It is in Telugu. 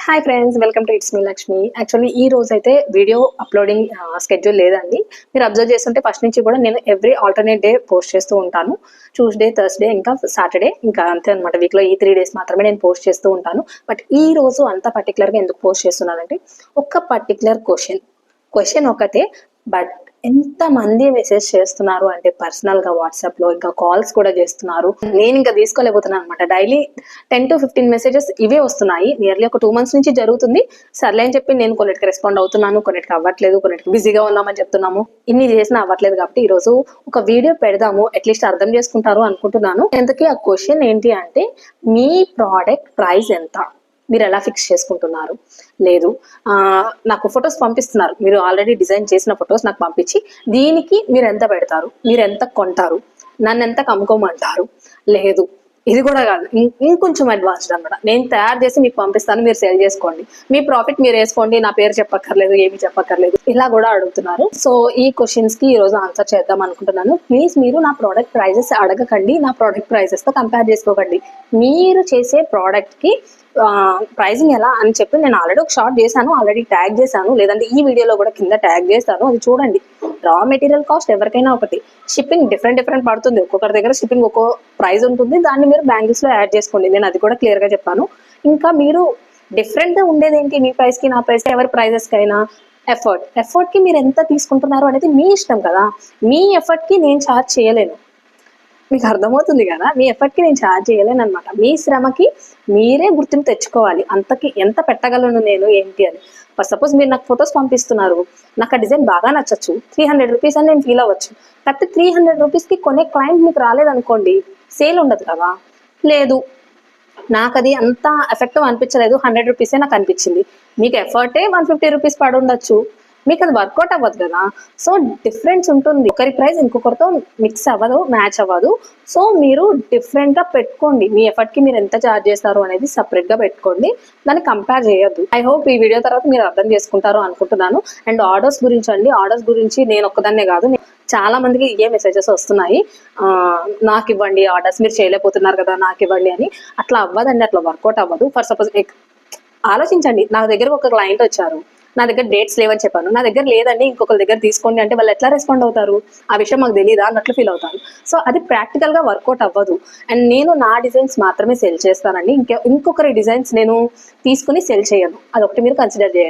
Hi friends, welcome to it's me Lakshmi. Actually ఈ రోజు అయితే వీడియో అప్లోడింగ్ స్కెడ్యూల్ లేదండి. మీరు అబ్జర్వ్ చేస్తుంటే ఫస్ట్ నుంచి కూడా నేను ఎవ్రీ ఆల్టర్నేట్ డే పోస్ట్ చేస్తూ ఉంటాను. ట్యూస్డే, థర్స్డే, ఇంకా సాటర్డే, ఇంకా అంతే అనమాట. వీక్లో ఈ 3 days మాత్రమే నేను పోస్ట్ చేస్తూ ఉంటాను. బట్ ఈ రోజు అంత పర్టికులర్గా ఎందుకు పోస్ట్ చేస్తున్నానంటే, ఒక పర్టికులర్ క్వశ్చన్ ఒకటే, బట్ ఎంతమంది మెసేజ్ చేస్తున్నారు అంటే పర్సనల్ గా వాట్సాప్ లో, ఇంకా కాల్స్ కూడా చేస్తున్నారు. నేను ఇంకా తీసుకోలేకపోతున్నాను అనమాట. డైలీ 10 to 15 మెసేజెస్ ఇవే వస్తున్నాయి. నియర్లీ ఒక 2 months నుంచి జరుగుతుంది. సర్లే అని చెప్పి నేను కొన్నిటికి రెస్పాండ్ అవుతున్నాను, కొన్నిటికి అవ్వట్లేదు, కొన్నిటికి బిజీగా ఉన్నామని చెప్తున్నాము. ఇన్ని చేసినా అవ్వట్లేదు. కాబట్టి ఈ రోజు ఒక వీడియో పెడదాము, అట్లీస్ట్ అర్థం చేసుకుంటారు అనుకుంటున్నాను. ఎందుకు ఆ క్వశ్చన్ ఏంటి అంటే, మీ ప్రోడక్ట్ ప్రైస్ ఎంత, మీరు ఎలా ఫిక్స్ చేసుకుంటున్నారు? లేదు, నాకు ఫొటోస్ పంపిస్తున్నారు, మీరు ఆల్రెడీ డిజైన్ చేసిన ఫొటోస్ నాకు పంపించి దీనికి మీరు ఎంత పెడతారు, మీరు ఎంత కొంటారు, నన్ను ఎంత కమ్ముకోమంటారు? లేదు, ఇది కూడా కాదు, ఇంకొంచెం అడ్వాన్స్డ్ అనమాట. నేను తయారు చేసి మీకు పంపిస్తాను, మీరు సేల్ చేసుకోండి, మీ ప్రాఫిట్ మీరు వేసుకోండి, నా పేరు చెప్పక్కర్లేదు, ఏమి చెప్పక్కర్లేదు, ఇలా కూడా అడుగుతున్నారు. సో ఈ క్వశ్చన్స్ కి ఈ రోజు ఆన్సర్ చేద్దాం అనుకుంటున్నాను. ప్లీజ్ మీరు నా ప్రోడక్ట్ ప్రైజెస్ అడగకండి, నా ప్రోడక్ట్ ప్రైజెస్ తో కంపేర్ చేసుకోకండి. మీరు చేసే ప్రోడక్ట్ కి ప్రైజింగ్ ఎలా అని చెప్పి నేను ఆల్రెడీ ఒక షార్ట్ చేశాను, ఆల్రెడీ ట్యాగ్ చేశాను, లేదంటే ఈ వీడియోలో కూడా కింద ట్యాగ్ చేస్తాను, అది చూడండి. రా మెటీరియల్ కాస్ట్ ఎవరికైనా ఒకటి, షిప్పింగ్ డిఫరెంట్ పడుతుంది. ఒక్కొక్కరి దగ్గర షిప్పింగ్ ఒక్కో ప్రైస్ ఉంటుంది, దాన్ని మీరు బ్యాంగిల్స్ లో యాడ్ చేసుకోండి. నేను అది కూడా క్లియర్ గా చెప్పాను. ఇంకా మీరు డిఫరెంట్ ఉండేది ఏంటి, మీ ప్రైస్ కి నా ప్రైస్ కి, ఎవరి ప్రైజెస్ కైనా ఎఫర్ట్ కి మీరు ఎంత తీసుకుంటున్నారు అనేది మీ ఇష్టం కదా. మీ ఎఫర్ట్ కి నేను ఛార్జ్ చేయలేను, మీకు అర్థమవుతుంది కదా. మీ ఎఫర్ట్కి నేను ఛార్జ్ చేయలేను అనమాట. మీ శ్రమకి మీరే గుర్తింపు తెచ్చుకోవాలి, అంతకి ఎంత పెట్టగలను నేను ఏంటి అని. ఫర్ సపోజ్ మీరు నాకు ఫొటోస్ పంపిస్తున్నారు, నాకు ఆ డిజైన్ బాగా నచ్చచ్చు, 300 రూపీస్ అని నేను ఫీల్ అవ్వచ్చు. కాకపోతే 300 రూపీస్కి కొనే క్లయింట్ మీకు రాలేదనుకోండి, సేల్ ఉండదు కదా. లేదు, నాకు అది అంత ఎఫెక్టివ్ అనిపించలేదు, 100 రూపీసే నాకు అనిపించింది, మీకు ఎఫర్టే 150 రూపీస్ పడి ఉండొచ్చు, మీకు అది వర్కౌట్ అవ్వదు కదా. సో డిఫరెన్స్ ఉంటుంది, ఒకరి ప్రైస్ ఇంకొకరితో మిక్స్ అవ్వదు, మ్యాచ్ అవ్వదు. సో మీరు డిఫరెంట్ గా పెట్టుకోండి, మీ ఎఫర్ట్ కి మీరు ఎంత ఛార్జ్ చేస్తారు అనేది సపరేట్ గా పెట్టుకోండి, దాన్ని కంపేర్ చేయొద్దు. ఐ హోప్ ఈ వీడియో తర్వాత మీరు అర్థం చేసుకుంటారు అనుకుంటున్నాను. అండ్ ఆర్డర్స్ గురించి అండి, ఆర్డర్స్ గురించి నేను ఒక్కదాన్నే కాదు, చాలా మందికి ఏ మెసేజెస్ వస్తున్నాయి, నాకు ఇవ్వండి ఆర్డర్స్, మీరు చేయలేకపోతున్నారు కదా నాకు ఇవ్వండి అని. అట్లా అవ్వదండి, అట్లా వర్కౌట్ అవ్వదు. ఫర్ సపోజ్ ఆలోచించండి, నా దగ్గర ఒక క్లయింట్ వచ్చారు, నా దగ్గర డేట్స్ లేవని చెప్పాను, నా దగ్గర లేదండి ఇంకొకరి దగ్గర తీసుకోండి అంటే వాళ్ళు ఎట్లా రెస్పాండ్ అవుతారు? ఆ విషయం మాకు తెలియదా అన్నట్లు ఫీల్ అవుతారు. సో అది ప్రాక్టికల్ గా వర్కౌట్ అవ్వదు. అండ్ నేను నా డిజైన్స్ మాత్రమే సెల్ చేస్తానండి, ఇంకొకరి డిజైన్స్ నేను తీసుకుని సెల్ చేయను, అదొకటి మీరు కన్సిడర్ చేయండి.